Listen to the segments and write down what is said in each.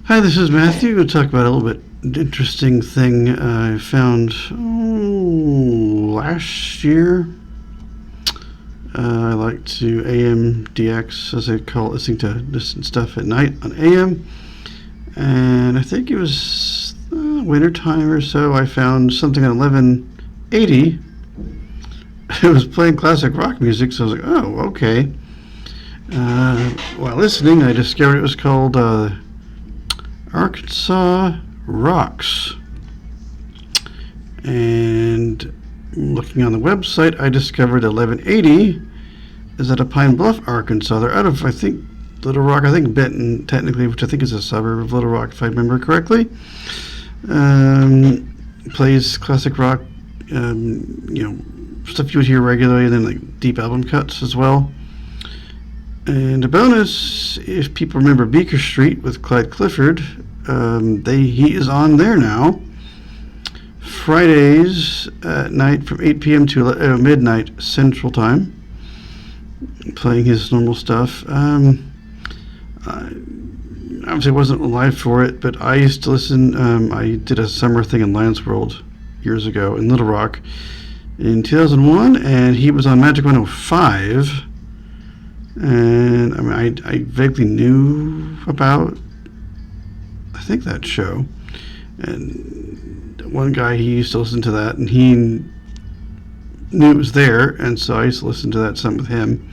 Hi, this is Matthew. We'll talk about a little bit interesting thing I found last year. I like to AMDX, as I call it, listening to distant stuff at night on AM. And I think it was winter time or so. I found something on 1180. It was playing classic rock music, so I was like, oh, okay. While listening, I discovered it was called Arkansas Rocks. And looking on the website, I discovered 1180 is out of Pine Bluff, Arkansas. They're out of, I think, Little Rock, I think Benton, technically, which I think is a suburb of Little Rock, if I remember correctly. Plays classic rock, stuff you would hear regularly, and then like deep album cuts as well. And a bonus, if people remember Beaker Street with Clyde Clifford, he is on there now. Fridays at night from 8 p.m. to midnight Central Time, playing his normal stuff. Obviously, I wasn't alive for it, but I used to listen. I did a summer thing in Lions World years ago in Little Rock in 2001, and he was on Magic 105. And I mean, I vaguely knew about, I think, that show. And one guy, he used to listen to that, and he knew it was there, and so I used to listen to that some with him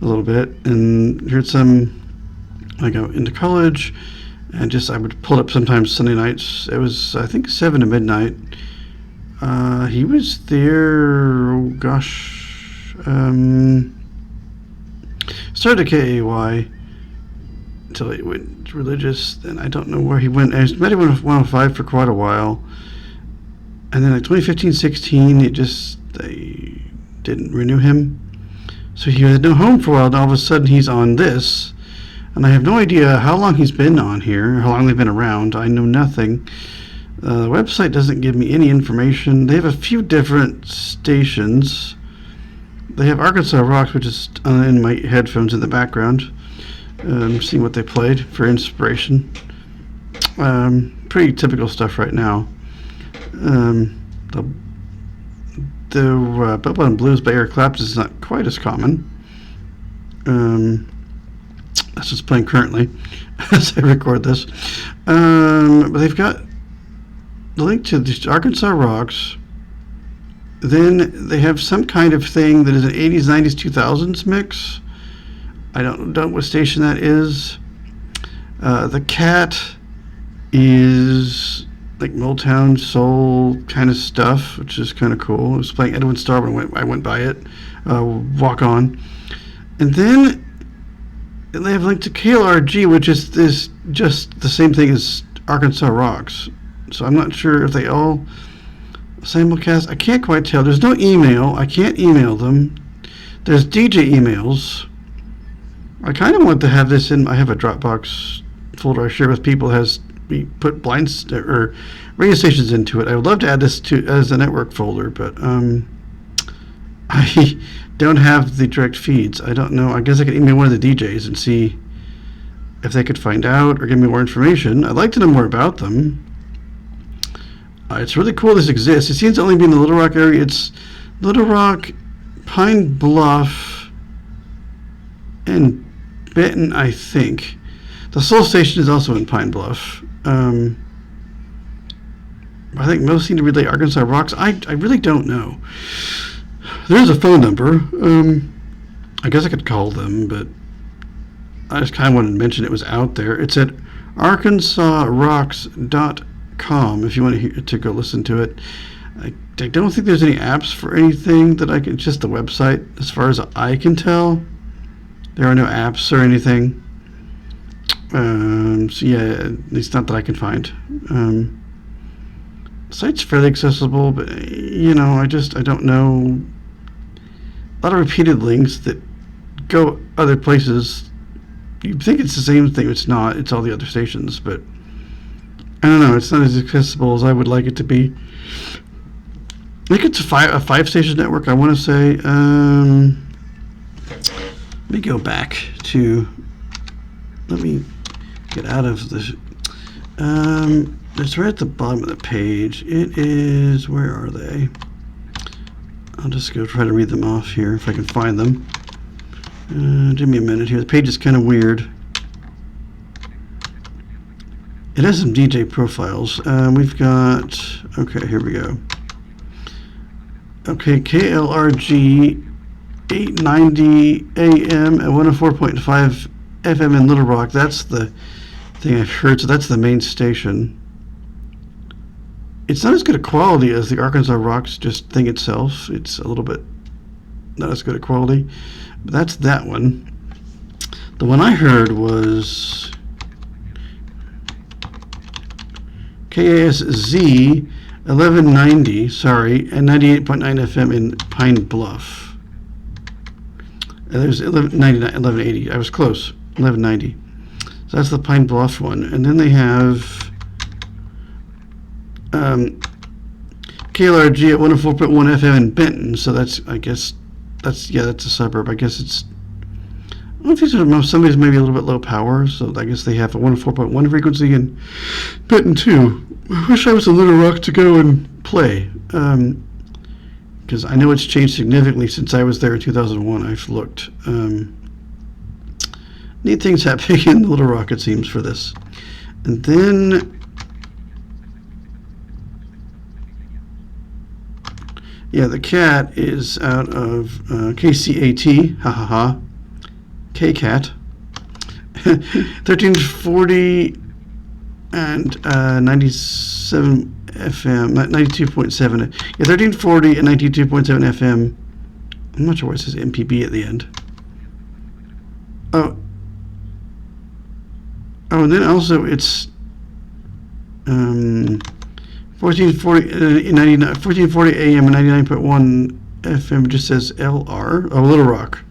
a little bit, and heard some. I go into college, and I would pull it up sometimes Sunday nights. It was, I think, 7 to midnight. He was there, started at KAY until he went religious. Then I don't know where he went. I met him at 105 for quite a while. And then like 2015-16, they didn't renew him. So he had no home for a while, and all of a sudden he's on this. And I have no idea how long he's been on here, how long they've been around. I know nothing. The website doesn't give me any information. They have a few different stations. They have Arkansas Rocks, which is in my headphones in the background. Seeing what they played for inspiration. Pretty typical stuff right now. The Bubba and Blues by Eric Clapton is not quite as common. That's what's playing currently as I record this. But they've got the link to the Arkansas Rocks. Then they have some kind of thing that is an 80s, 90s, 2000s mix. I don't know what station that is. The Cat is like Motown soul kind of stuff, which is kind of cool. It was playing Edwin Starr when I went by it. Walk On. And then they have a link to KLRG, which is just the same thing as Arkansas Rocks. So I'm not sure if they all simulcast. I can't quite tell. There's no email. I can't email them. There's DJ emails. I kind of want to have this in. I have a Dropbox folder I share with people. We put blinds or radio stations into it. I would love to add this as a network folder, but I don't have the direct feeds. I don't know. I guess I could email one of the DJs and see if they could find out or give me more information. I'd like to know more about them. It's really cool this exists. It seems to only be in the Little Rock area. It's Little Rock, Pine Bluff, and Benton, I think. The Soul Station is also in Pine Bluff. I think most seem to relay Arkansas Rocks. I really don't know. There's a phone number. I guess I could call them, but I just kind of wanted to mention it was out there. It's at arkansasrocks.com if you want to go listen to it. I don't think there's any apps for anything that I can. Just the website, as far as I can tell. There are no apps or anything. So yeah, at least not that I can find. The site's fairly accessible, but I don't know. A lot of repeated links that go other places. You'd think it's the same thing. It's not. It's all the other stations, but I don't know. It's not as accessible as I would like it to be. I think it's a five-station network, I want to say. Let me go back to... Let me get out of the It's right at the bottom of the page. It is, where are they? I'll just go try to read them off here if I can find them. Give me a minute here. The page is kind of weird. It has some DJ profiles. We've got, okay, here we go. Okay, KLRG 890 AM at 104.5 FM in Little Rock. That's the thing I've heard, so that's the main station. It's not as good a quality as the Arkansas Rocks just thing itself. It's a little bit not as good a quality, but that's that one. The one I heard was KASZ 1190, sorry, and 98.9 FM in Pine Bluff. There's 1180. I was close. 1190. So that's the Pine Bluff one. And then they have KLRG at 104.1 FM in Benton. So that's, I guess, that's a suburb. I guess it's, I don't think somebody's maybe a little bit low power. So I guess they have a 104.1 frequency in Benton too. I wish I was in Little Rock to go and play. Because I know it's changed significantly since I was there in 2001. I've looked. Neat things happening in Little Rock, it seems, for this. And then, yeah, the cat is out of KCAT, ha ha ha, KCAT, 1340 and 97 FM, 92.7. Yeah, 1340 and 92.7 FM. I'm not sure why it says MPB at the end. Oh, and then also it's 1440 AM and 99.1 FM. Just says LR. Oh, Little Rock.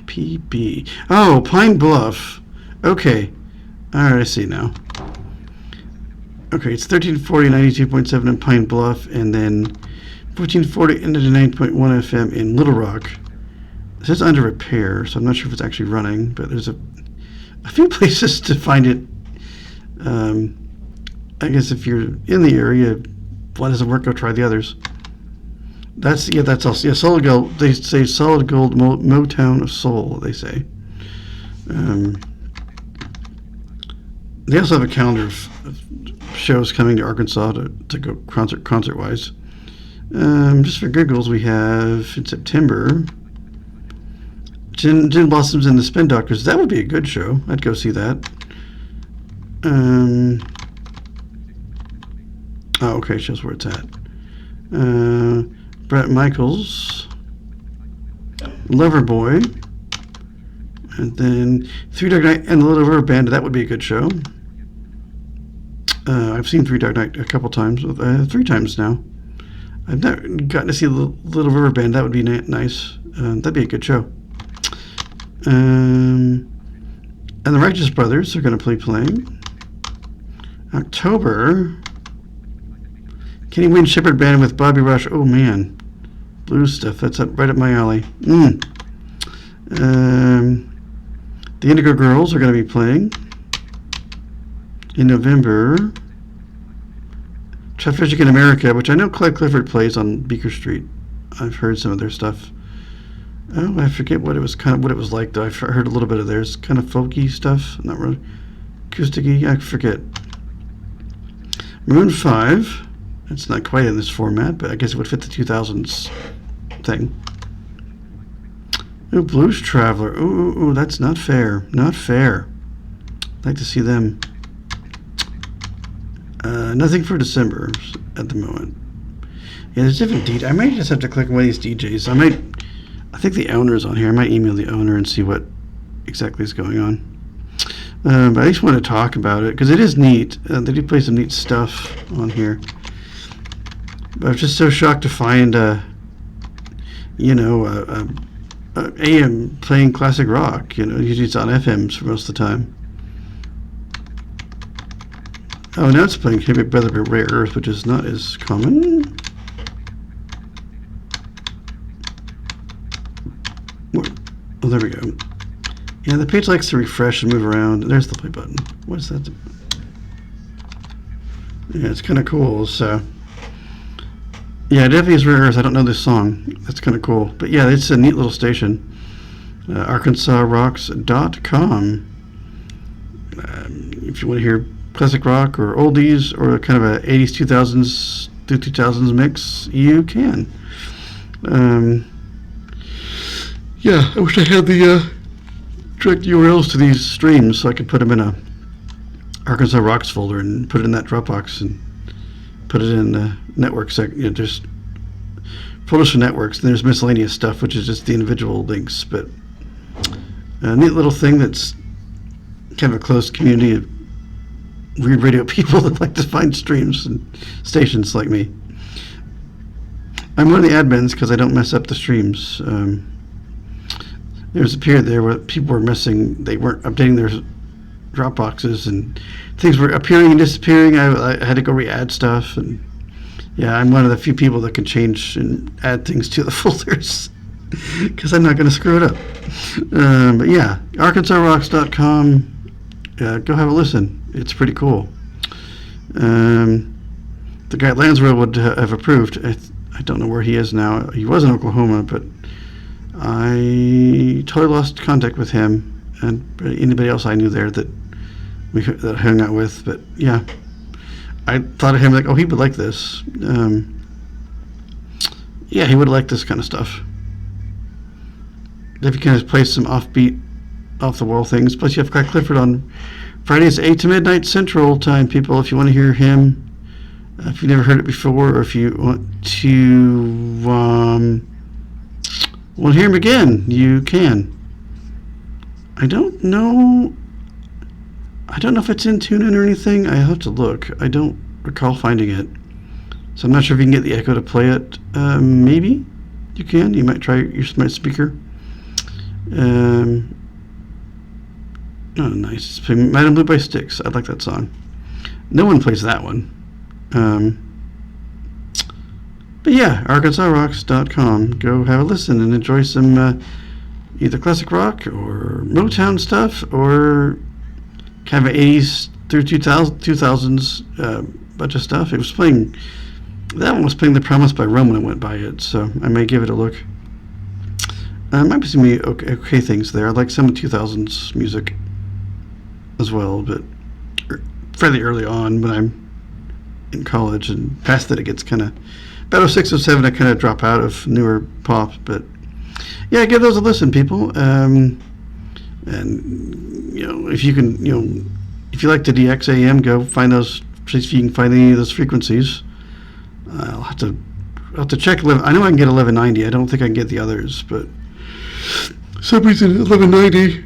PB. Oh, Pine Bluff. Okay. All right, I see now. Okay, it's 1340, 92.7 in Pine Bluff, and then 1440 and 99.1 FM in Little Rock. It says under repair, so I'm not sure if it's actually running, but there's a few places to find it. I guess if you're in the area, if one doesn't work, go try the others. That's also, yeah, Solid Gold. They say Solid Gold Motown of Soul, they say. They also have a calendar of shows coming to Arkansas to go concert-wise. Just for giggles, we have in September Gin Blossoms and the Spin Doctors. That would be a good show. I'd go see that. Oh, okay, shows where it's at. Brett Michaels, Loverboy, and then Three Dog Night and the Little River Band. That would be a good show. I've seen Three Dog Night a couple times, 3 times now. I've never gotten to see the Little River Band. That would be nice. That'd be a good show. And the Righteous Brothers are going to playing. October, Kenny Wayne Shepherd Band with Bobby Rush. Oh man, blues stuff. That's right up my alley. The Indigo Girls are going to be playing in November. Traffic in America, which I know Clyde Clifford plays on Beaker Street. I've heard some of their stuff. Oh, I forget what it was like though. I've heard a little bit of theirs, kind of folky stuff, not really acousticy. I forget. Maroon 5. It's not quite in this format, but I guess it would fit the 2000s thing. Ooh, Blues Traveler. Ooh, that's not fair. Not fair. I'd like to see them. Nothing for December at the moment. Yeah, there's different DJs. I might just have to click on one of these DJs. I think the owner's on here. I might email the owner and see what exactly is going on. But I just want to talk about it because it is neat. They do play some neat stuff on here. But I was just so shocked to find, AM playing classic rock. Usually it's on FMs for most of the time. Oh, now it's playing Hey Big Brother Rare Earth, which is not as common. Oh, there we go. Yeah, the page likes to refresh and move around. There's the play button. What is that? Yeah, it's kind of cool. So, yeah, definitely is rare earth. I don't know this song. That's kind of cool. But yeah, it's a neat little station. ArkansasRocks.com. If you want to hear classic rock or oldies or kind of a 80s, 2000s through 2000s mix, you can. Yeah, I wish I had the direct URLs to these streams so I could put them in a Arkansas Rocks folder and put it in that Dropbox and put it in the network section. There's folders for networks, and there's miscellaneous stuff, which is just the individual links. But a neat little thing that's kind of a closed community of weird radio people that like to find streams and stations like me. I'm one of the admins because I don't mess up the streams. There was a period there where people were missing. They weren't updating their Dropboxes, and things were appearing and disappearing. I had to go re-add stuff, and yeah, I'm one of the few people that can change and add things to the folders because I'm not going to screw it up. But yeah, ArkansasRocks.com. Go have a listen. It's pretty cool. The guy at Lansville would have approved. I don't know where he is now. He was in Oklahoma, but I totally lost contact with him and anybody else I knew there that I hung out with. But yeah, I thought of him like, oh, he would like this. Yeah, he would like this kind of stuff. If you kind of play some offbeat, off-the-wall things. Plus, you have Guy Clifford on Fridays 8 to midnight Central Time, people, if you want to hear him. If you've never heard it before, or if you want to hear him again, you can. I don't know if it's in TuneIn or anything. I have to look. I don't recall finding it. So I'm not sure if you can get the Echo to play it. Maybe you can. You might try your smart speaker. Oh, nice. It's playing Madam Blue by Styx. I like that song. No one plays that one. But yeah, ArkansasRocks.com. Go have a listen and enjoy some either classic rock or Motown stuff or kind of 80s through 2000s bunch of stuff. It was playing, that one was playing The Promise by Rome when I went by it, so I may give it a look. Might be some okay things there. I like some of 2000s music as well, but fairly early on when I'm in college, and past that it gets kind of about 06 or 07 I kind of drop out of newer pop. But yeah, give those a listen, people. And if you can, if you like the DXAM, go find those, see if you can find any of those frequencies. I'll have to check. I know I can get 1190. I don't think I can get the others, but some reason 1190,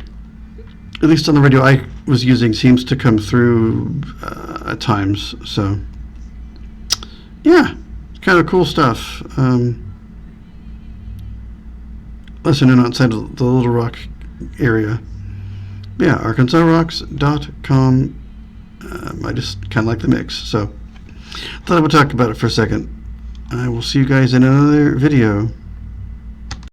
at least on the radio I was using, seems to come through at times. So yeah, it's kind of cool stuff. Listening outside of the Little Rock area. Yeah, ArkansasRocks.com. I just kind of like the mix, so thought I would talk about it for a second. I will see you guys in another video.